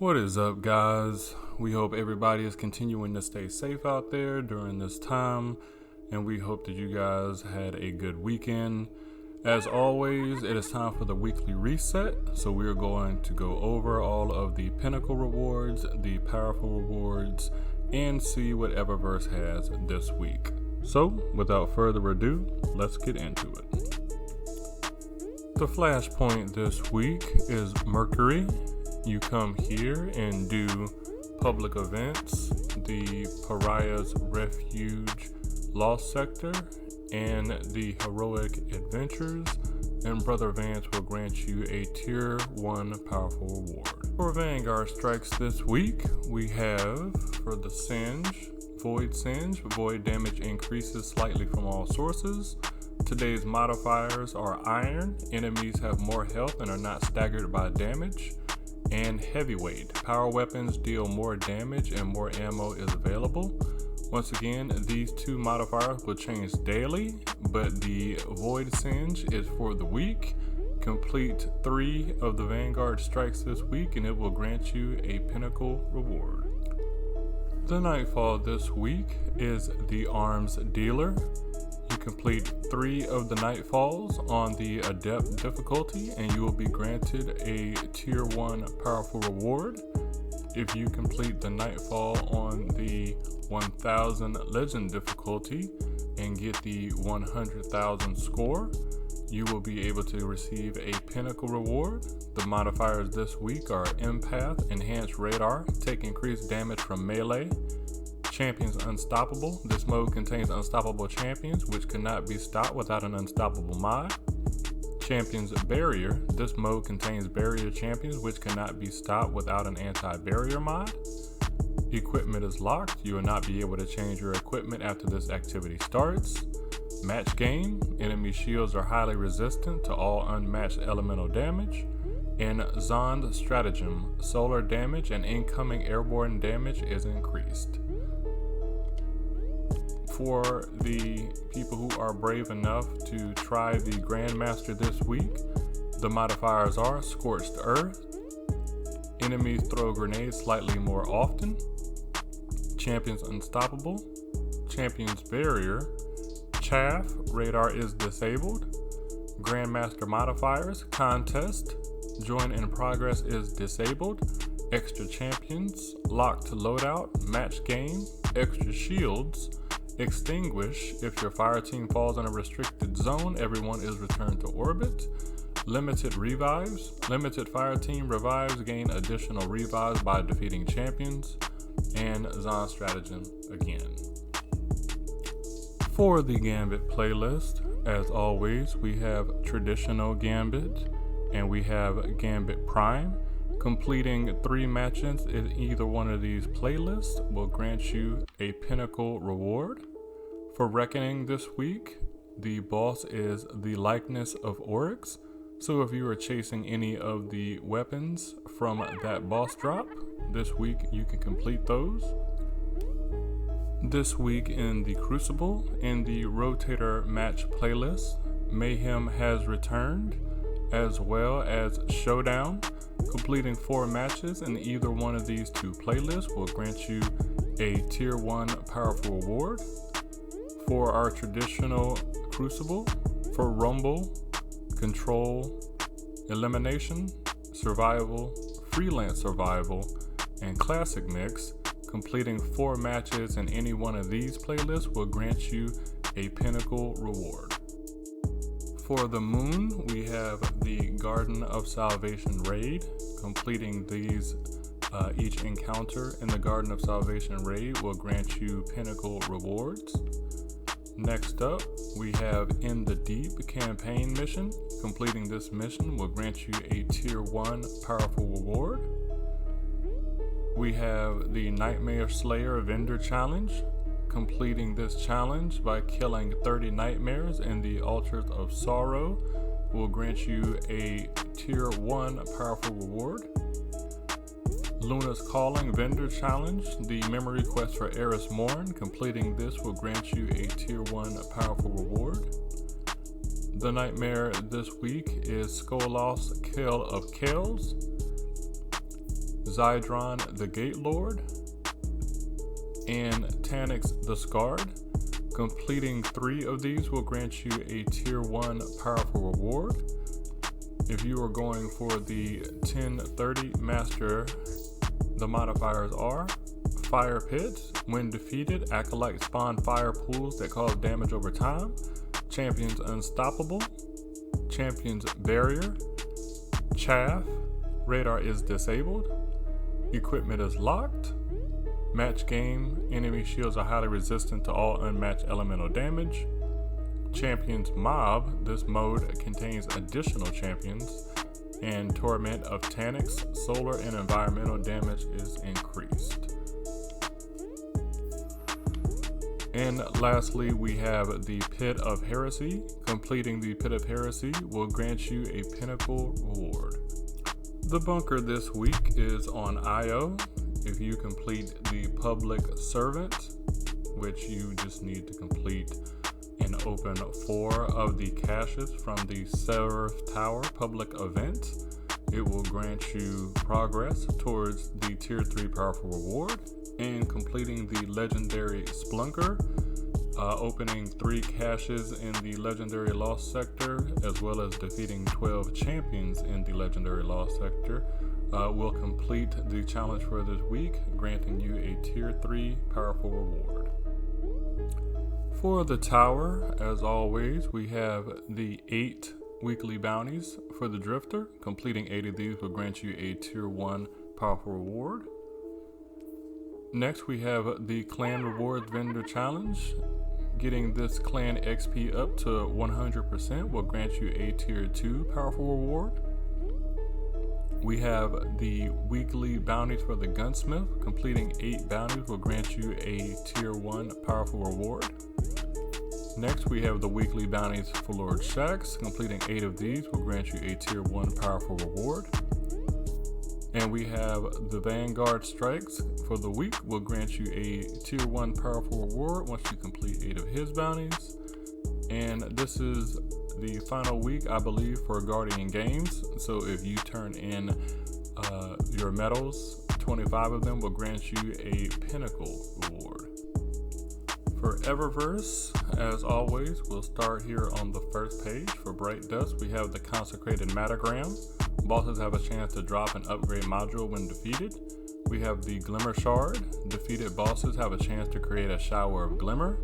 What is up, guys? We hope everybody is continuing to stay safe out there during this time, and we hope that you guys had a good weekend. As always, it is time for the weekly reset, so we are going to go over all of the pinnacle rewards, the powerful rewards, and see what Eververse has this week. So, without further ado, let's get into it. The flashpoint this week is Mercury. You come here and do public events, the Pariah's Refuge Lost Sector, and the Heroic Adventures, and Brother Vance will grant you a Tier 1 powerful reward. For Vanguard strikes this week, we have, for the Singe, void damage increases slightly from all sources. Today's modifiers are Iron, enemies have more health and are not staggered by damage. And Heavyweight, power weapons deal more damage and more ammo is available. Once again, these two modifiers will change daily, but the Void Singe is for the week. Complete 3 of the Vanguard strikes this week and it will grant you a pinnacle reward. The Nightfall this week is the Arms Dealer. You complete 3 of the Nightfalls on the Adept difficulty and you will be granted a Tier 1 powerful reward. If you complete the Nightfall on the 1000 Legend difficulty and get the 100,000 score, you will be able to receive a pinnacle reward. The modifiers this week are Empath, Enhanced Radar, take increased damage from melee. Champions Unstoppable. This mode contains unstoppable champions which cannot be stopped without an unstoppable mod. Champions Barrier. This mode contains barrier champions which cannot be stopped without an anti-barrier mod. Equipment is locked. You will not be able to change your equipment after this activity starts. Match Game. Enemy shields are highly resistant to all unmatched elemental damage. And Zond Stratagem. Solar damage and incoming airborne damage is increased. For the people who are brave enough to try the Grandmaster this week, the modifiers are Scorched Earth, enemies throw grenades slightly more often, Champions Unstoppable, Champions Barrier, Chaff, radar is disabled, Grandmaster modifiers, Contest, Join in Progress is disabled, Extra Champions, Locked Loadout, Match Game, Extra Shields, Extinguish, if your fire team falls in a restricted zone, everyone is returned to orbit. Limited revives. Limited fire team revives gain additional revives by defeating champions. And Zond Stratagem again. For the Gambit playlist, as always, we have Traditional Gambit and we have Gambit Prime. Completing 3 matches in either one of these playlists will grant you a pinnacle reward. For Reckoning this week, the boss is the Likeness of Oryx. So if you are chasing any of the weapons from that boss drop, this week you can complete those. This week in the Crucible, in the Rotator Match playlist, Mayhem has returned, as well as Showdown. Completing 4 matches in either one of these 2 playlists will grant you a Tier 1 powerful reward. For our traditional Crucible, for Rumble, Control, Elimination, Survival, Freelance Survival, and Classic Mix, completing 4 matches in any one of these playlists will grant you a pinnacle reward. For the Moon, we have the Garden of Salvation raid. Completing these, each encounter in the Garden of Salvation raid will grant you pinnacle rewards. Next up, we have In the Deep campaign mission. Completing this mission will grant you a Tier 1 powerful reward. We have the Nightmare Slayer Vendor Challenge. Completing this challenge by killing 30 nightmares in the Altars of Sorrow will grant you a Tier 1 powerful reward. Luna's Calling Vendor Challenge, the memory quest for Eris Morn. Completing this will grant you a Tier 1 powerful reward. The nightmare this week is Skolos Kill of Kells. Zydron the Gate Lord, and Tanix the Scarred. Completing 3 of these will grant you a Tier 1 powerful reward. If you are going for the 1030 Master, the modifiers are Fire Pit. When defeated, Acolyte spawn fire pools that cause damage over time. Champion's Unstoppable. Champion's Barrier. Chaff. Radar is disabled. Equipment is locked. Match game. Enemy shields are highly resistant to all unmatched elemental damage. Champion's Mob. This mode contains additional champions. And Torment of Tanix. Solar and environmental damage is increased. And lastly, we have the Pit of Heresy. Completing the Pit of Heresy will grant you a pinnacle reward. The bunker this week is on IO. If you complete the Public Servant, which you just need to complete and open 4 of the caches from the Seraph Tower public event, it will grant you progress towards the Tier 3 powerful reward. And completing the Legendary Splunker, opening 3 caches in the Legendary Lost Sector, as well as defeating 12 champions in the Legendary Lost Sector, will complete the challenge for this week, granting you a Tier 3 powerful reward. For the tower, as always, we have the 8 weekly bounties for the Drifter. Completing 8 of these will grant you a Tier 1 powerful reward. Next, we have the Clan Rewards Vendor Challenge. Getting this clan XP up to 100% will grant you a Tier 2 powerful reward. We have the weekly bounties for the Gunsmith. Completing 8 bounties will grant you a Tier 1 powerful reward. Next, we have the weekly bounties for Lord Shaxx. Completing 8 of these will grant you a Tier 1 powerful reward. And we have the Vanguard Strikes for the week will grant you a Tier 1 powerful reward once you complete 8 of his bounties. And this is the final week, I believe, for Guardian Games. So if you turn in your medals, 25 of them will grant you a Pinnacle reward. For Eververse, as always, we'll start here on the first page. For Bright Dust, we have the Consecrated Matagram. Bosses have a chance to drop an upgrade module when defeated. We have the Glimmer Shard. Defeated bosses have a chance to create a shower of glimmer.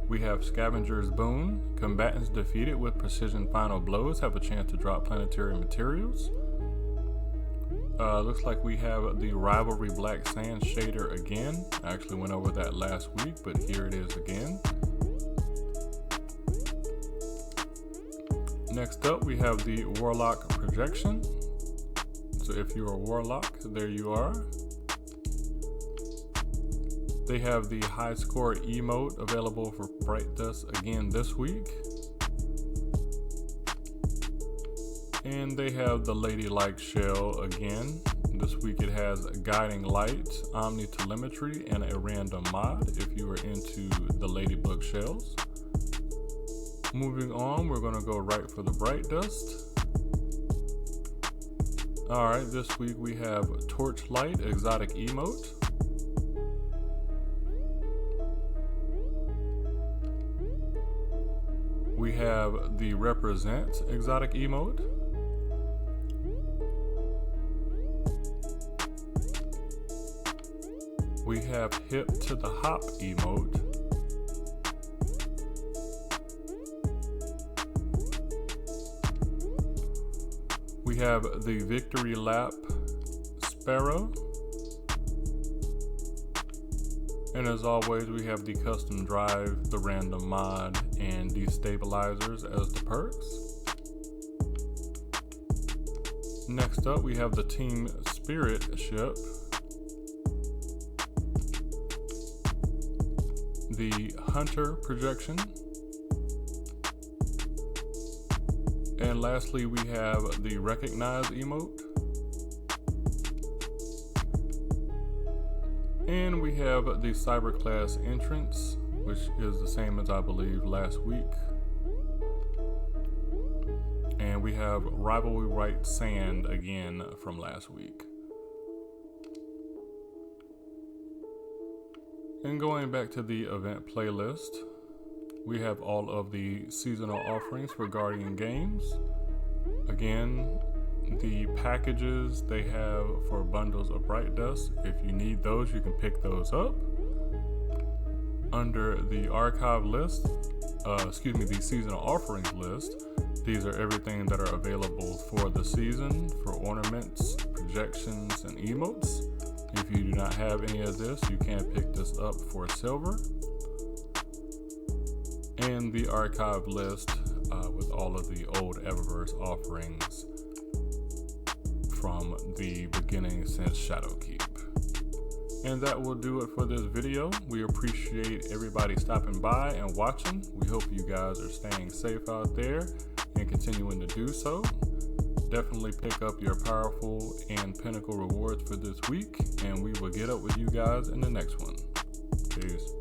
We have Scavenger's Boon. Combatants defeated with Precision Final Blows have a chance to drop planetary materials. Looks like we have the Rivalry Black Sand shader again. I actually went over that last week, but here it is again. Next up, we have the Warlock Projection. So if you're a Warlock, there you are. They have the High Score emote available for Bright Dust again this week. And they have the Ladylike Shell again. This week it has Guiding Light, Omni Telemetry, and a random mod if you are into the Ladybug Shells. Moving on, we're going to go right for the Bright Dust. Alright, this week we have Torchlight Exotic Emote. We have the Represent Exotic Emote. We have Hip to the Hop emote. We have the Victory Lap Sparrow. And as always, we have the Custom Drive, the Random Mod, and Destabilizers as the perks. Next up, we have the Team Spirit ship. The Hunter Projection. And lastly, we have the Recognize emote. And we have the Cyber Class entrance, which is the same as I believe last week. And we have Rivalry Right Sand again from last week. And going back to the event playlist, we have all of the seasonal offerings for Guardian games. Again, the packages they have for bundles of Bright Dust. If you need those, you can pick those up. Under the archive list, the seasonal offerings list, these are everything that are available for the season for ornaments, projections, and emotes. If you do not have any of this, you can pick this up for silver. And the archive list with all of the old Eververse offerings from the beginning since Shadowkeep. And that will do it for this video. We appreciate everybody stopping by and watching. We hope you guys are staying safe out there and continuing to do so. Definitely pick up your powerful and pinnacle rewards for this week, and we will get up with you guys in the next one. Peace.